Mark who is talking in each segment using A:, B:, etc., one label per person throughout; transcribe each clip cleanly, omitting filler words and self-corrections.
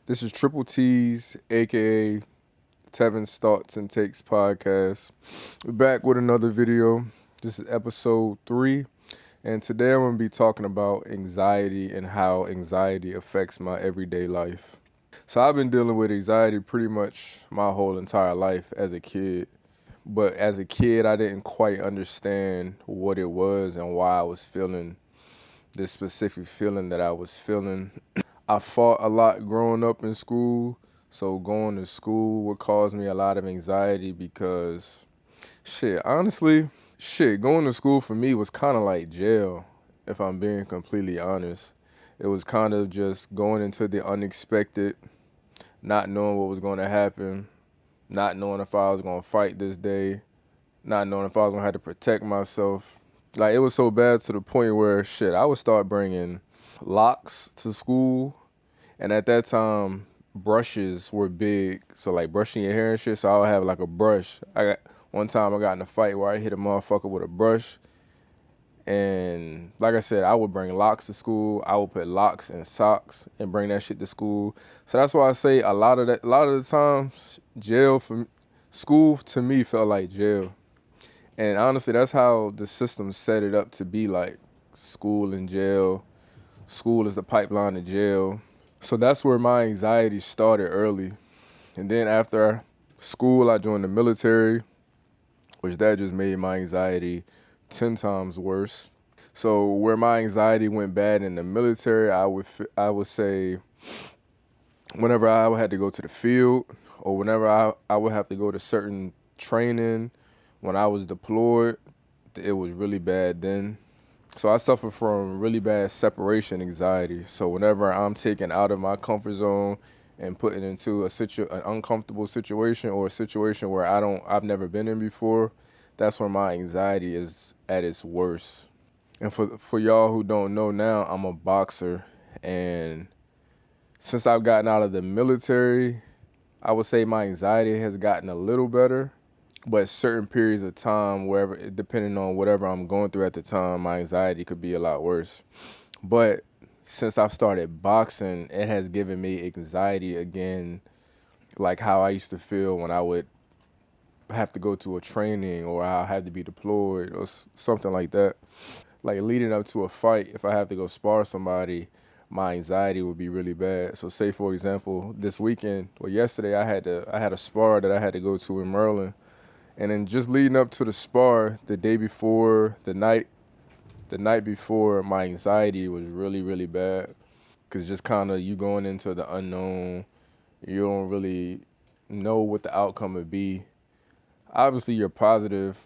A: This is Triple T's, aka Tevin's Thoughts and Takes podcast. We're back with another video. This is episode 3, and today I'm going to be talking about anxiety and how anxiety affects my everyday life. So, I've been dealing with anxiety pretty much my whole entire life as a kid. But as a kid, I didn't quite understand what it was and why I was feeling this specific feeling that I was feeling. I fought a lot growing up in school, so going to school would cause me a lot of anxiety because, honestly, going to school for me was kind of like jail, if I'm being completely honest. It was kind of just going into the unexpected, not knowing what was going to happen, not knowing if I was going to fight this day, not knowing if I was going to have to protect myself. Like, it was so bad to the point where, I would start bringing locks to school. And at that time, brushes were big. So like brushing your hair and shit. So I would have like a brush. One time I got in a fight where I hit a motherfucker with a brush. And like I said, I would bring locks to school. I would put locks in socks and bring that shit to school. So that's why I say a lot of the times, school to me felt like jail. And honestly, that's how the system set it up to be like school and jail. School is the pipeline to jail. So that's where my anxiety started early. And then after school, I joined the military, which that just made my anxiety 10 times worse. So where my anxiety went bad in the military, I would say whenever I had to go to the field or whenever I would have to go to certain training when I was deployed, it was really bad then. So I suffer from really bad separation anxiety. So whenever I'm taken out of my comfort zone and put into an uncomfortable situation or a situation where I've never been in before, that's when my anxiety is at its worst. And for y'all who don't know now, I'm a boxer, and since I've gotten out of the military, I would say my anxiety has gotten a little better. But certain periods of time, wherever, depending on whatever I'm going through at the time, my anxiety could be a lot worse. But since I've started boxing, it has given me anxiety again, like how I used to feel when I would have to go to a training or I had to be deployed or something like that. Like leading up to a fight, if I have to go spar somebody, my anxiety would be really bad. So say for example, this weekend or yesterday I had a spar that I had to go to in Maryland. And then just leading up to the spar, the night before, my anxiety was really, really bad. Cause just kind of you going into the unknown, you don't really know what the outcome would be. Obviously, you're positive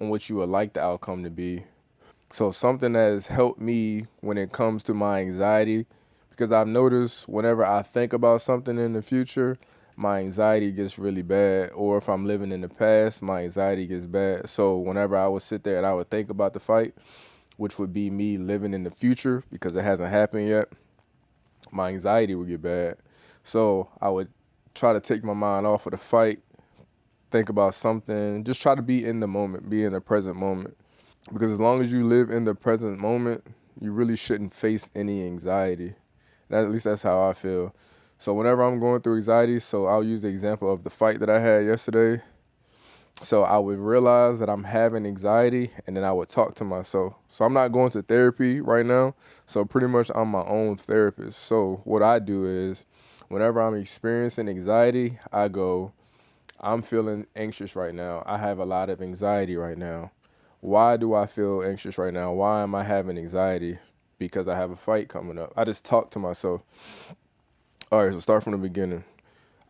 A: on what you would like the outcome to be. So something that has helped me when it comes to my anxiety, because I've noticed whenever I think about something in the future, my anxiety gets really bad. Or if I'm living in the past, my anxiety gets bad. So whenever I would sit there and I would think about the fight, which would be me living in the future because it hasn't happened yet, my anxiety would get bad. So I would try to take my mind off of the fight, think about something, just try to be in the moment, be in the present moment. Because as long as you live in the present moment, you really shouldn't face any anxiety. At least that's how I feel. So whenever I'm going through anxiety, so I'll use the example of the fight that I had yesterday. So I would realize that I'm having anxiety and then I would talk to myself. So I'm not going to therapy right now. So pretty much I'm my own therapist. So what I do is whenever I'm experiencing anxiety, I go, I'm feeling anxious right now. I have a lot of anxiety right now. Why do I feel anxious right now? Why am I having anxiety? Because I have a fight coming up. I just talk to myself. All right, so start from the beginning.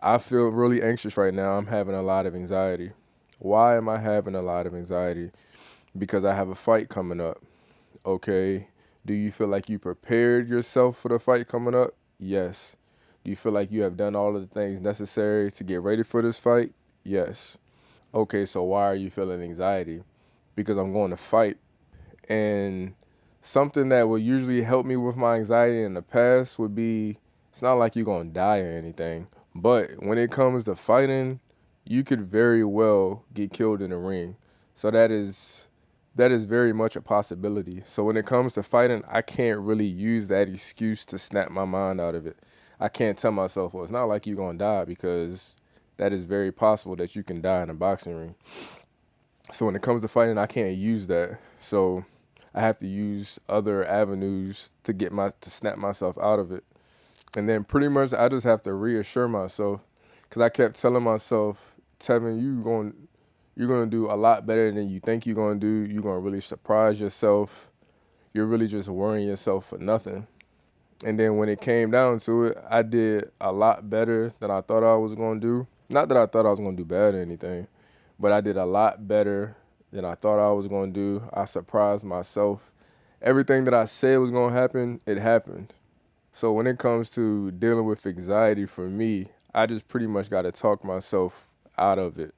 A: I feel really anxious right now. I'm having a lot of anxiety. Why am I having a lot of anxiety? Because I have a fight coming up. Okay. Do you feel like you prepared yourself for the fight coming up? Yes. Do you feel like you have done all of the things necessary to get ready for this fight? Yes. Okay, so why are you feeling anxiety? Because I'm going to fight. And something that would usually help me with my anxiety in the past would be it's not like you're going to die or anything. But when it comes to fighting, you could very well get killed in the ring. So that is very much a possibility. So when it comes to fighting, I can't really use that excuse to snap my mind out of it. I can't tell myself, well, it's not like you're gonna die, because that is very possible that you can die in a boxing ring. So when it comes to fighting, I can't use that. So I have to use other avenues to to snap myself out of it. And then pretty much I just have to reassure myself, because I kept telling myself, Tevin, you're gonna do a lot better than you think you're gonna do. You're gonna really surprise yourself. You're really just worrying yourself for nothing. And then when it came down to it, I did a lot better than I thought I was gonna do. Not that I thought I was gonna do bad or anything, but I did a lot better than I thought I was gonna do. I surprised myself. Everything that I said was gonna happen, it happened. So when it comes to dealing with anxiety for me, I just pretty much got to talk myself out of it.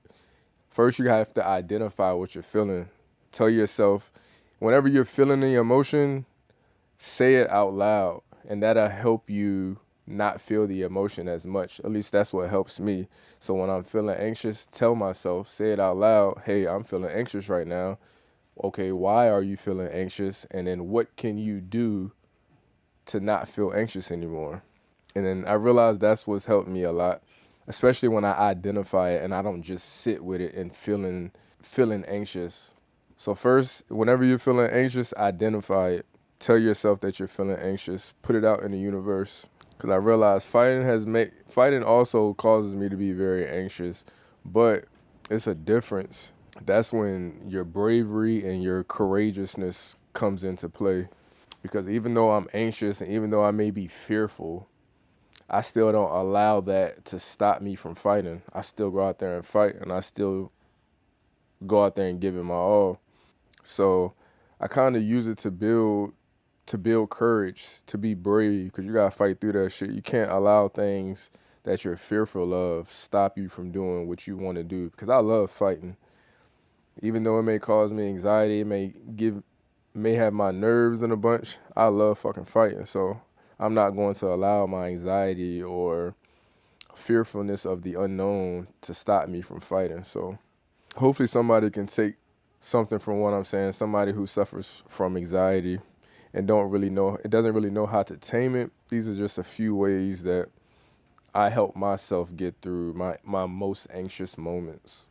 A: First, you have to identify what you're feeling. Tell yourself, whenever you're feeling the emotion, say it out loud, and that'll help you not feel the emotion as much. At least that's what helps me. So when I'm feeling anxious, tell myself, say it out loud, hey, I'm feeling anxious right now. Okay, why are you feeling anxious? And then what can you do to not feel anxious anymore? And then I realized that's what's helped me a lot, especially when I identify it and I don't just sit with it and feeling anxious. So first, whenever you're feeling anxious, identify it. Tell yourself that you're feeling anxious. Put it out in the universe. Because I realized fighting also causes me to be very anxious, but it's a difference. That's when your bravery and your courageousness comes into play. Because even though I'm anxious and even though I may be fearful, I still don't allow that to stop me from fighting. I still go out there and fight, and I still go out there and give it my all. So I kind of use it to build courage, to be brave, because you gotta fight through that shit. You can't allow things that you're fearful of stop you from doing what you want to do. Because I love fighting, even though it may cause me anxiety, may have my nerves in a bunch. I love fucking fighting, so I'm not going to allow my anxiety or fearfulness of the unknown to stop me from fighting. So hopefully somebody can take something from what I'm saying. Somebody who suffers from anxiety and doesn't really know how to tame it. These are just a few ways that I help myself get through my most anxious moments.